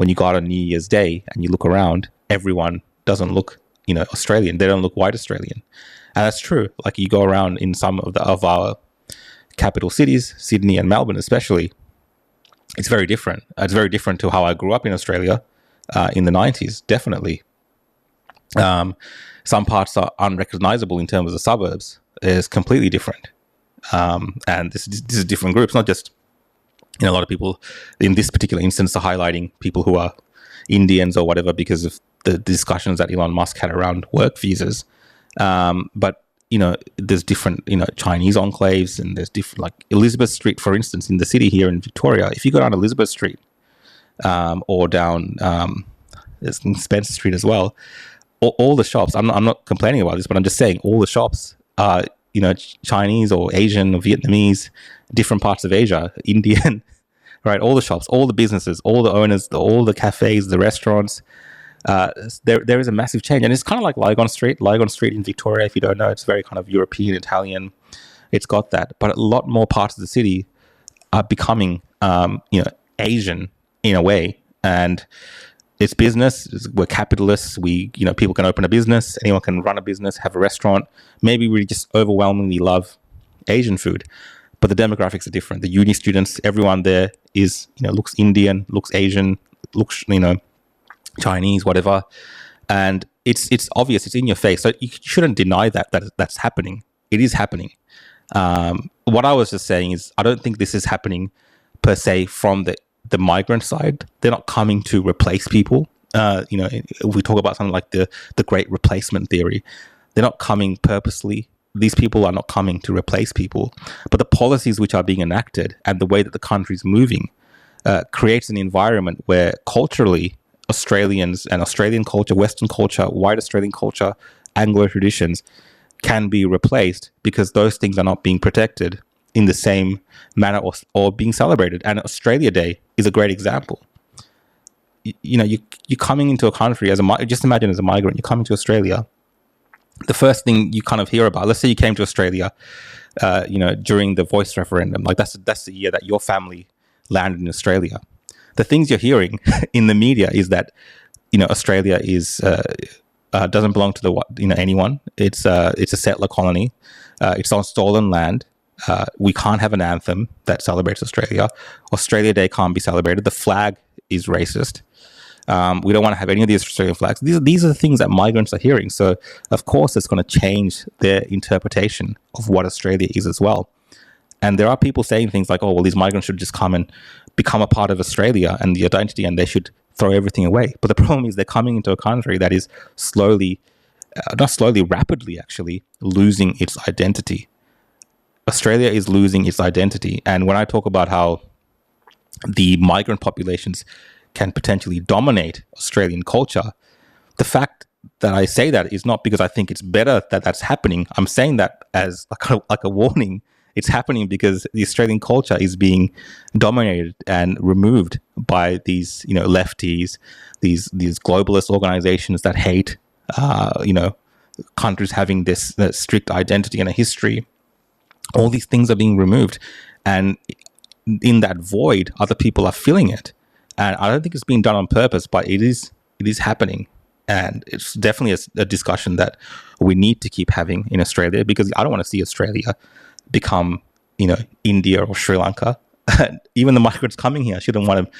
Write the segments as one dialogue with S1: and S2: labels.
S1: when you go out on New Year's Day and you look around, everyone doesn't look, Australian. They don't look white Australian. And that's true. Like, you go around in some of our capital cities, Sydney and Melbourne especially, it's very different. It's very different to how I grew up in Australia in the 90s, definitely. Some parts are unrecognizable in terms of the suburbs. It's completely different. And this is different groups, not just, a lot of people in this particular instance are highlighting people who are Indians or whatever because of the discussions that Elon Musk had around work visas. But, there's different, Chinese enclaves, and there's different, like Elizabeth Street, for instance, in the city here in Victoria. If you go down Elizabeth Street or down Spencer Street as well, all the shops, I'm not complaining about this, but I'm just saying all the shops are, Chinese or Asian or Vietnamese, different parts of Asia, Indian, right? All the shops, all the businesses, all the owners, all the cafes, the restaurants. There is a massive change, and it's kind of like Lygon Street in Victoria. If you don't know, it's very kind of European, Italian. It's got that, but a lot more parts of the city are becoming, Asian in a way, and it's business. We're capitalists. People can open a business. Anyone can run a business, have a restaurant. Maybe we just overwhelmingly love Asian food, but the demographics are different. The uni students, everyone there is, looks Indian, looks Asian, looks, Chinese, whatever. And it's obvious. It's in your face. So you shouldn't deny that's happening. It is happening. What I was just saying is, I don't think this is happening per se from the migrant side. They're not coming to replace people. If we talk about something like the great replacement theory, they're not coming purposely. These people are not coming to replace people, but the policies which are being enacted and the way that the country's moving creates an environment where culturally Australians and Australian culture, Western culture, white Australian culture, Anglo traditions can be replaced because those things are not being protected in the same manner or being celebrated. And Australia Day is a great example. You're coming into a country just imagine as a migrant, you're coming to Australia. The first thing you kind of hear about, let's say you came to Australia, during the voice referendum, like that's the year that your family landed in Australia. The things you're hearing in the media is that, Australia is doesn't belong to anyone. It's a settler colony. It's on stolen land. We can't have an anthem that celebrates Australia. Australia Day can't be celebrated. The flag is racist. We don't want to have any of these Australian flags. These are the things that migrants are hearing. So, of course, it's going to change their interpretation of what Australia is as well. And there are people saying things like, oh, well, these migrants should just come and become a part of Australia and the identity, and they should throw everything away. But the problem is they're coming into a country that is rapidly actually losing its identity. Australia is losing its identity. And when I talk about how the migrant populations can potentially dominate Australian culture, the fact that I say that is not because I think it's better that that's happening. I'm saying that as like a warning. It's happening because the Australian culture is being dominated and removed by these, lefties, these globalist organizations that hate, countries having this strict identity and a history. All these things are being removed, and in that void, other people are filling it. And I don't think it's being done on purpose, but it is happening. And it's definitely a discussion that we need to keep having in Australia, because I don't want to see Australia become, India or Sri Lanka. Even the migrants coming here shouldn't want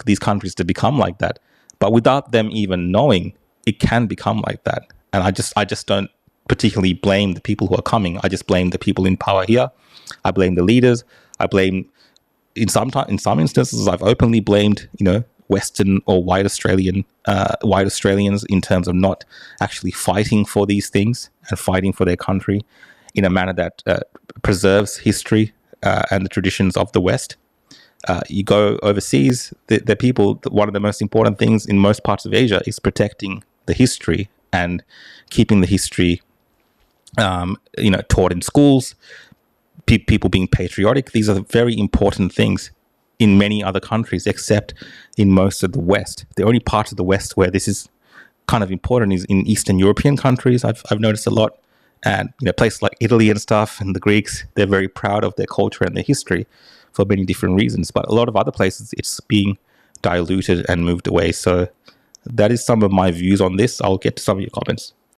S1: these countries to become like that. But without them even knowing, it can become like that. And I just don't particularly blame the people who are coming. I just blame the people in power here. I blame the leaders. I blame, in some instances, I've openly blamed, Western or white Australians in terms of not actually fighting for these things and fighting for their country in a manner that preserves history and the traditions of the West. You go overseas, the people, one of the most important things in most parts of Asia is protecting the history and keeping the history, taught in schools, people being patriotic. These are very important things in many other countries, except in most of the West. The only part of the West where this is kind of important is in Eastern European countries. I've noticed a lot. And places like Italy and stuff, and the Greeks, they're very proud of their culture and their history for many different reasons. But a lot of other places, it's being diluted and moved away. So that is some of my views on this. I'll get to some of your comments.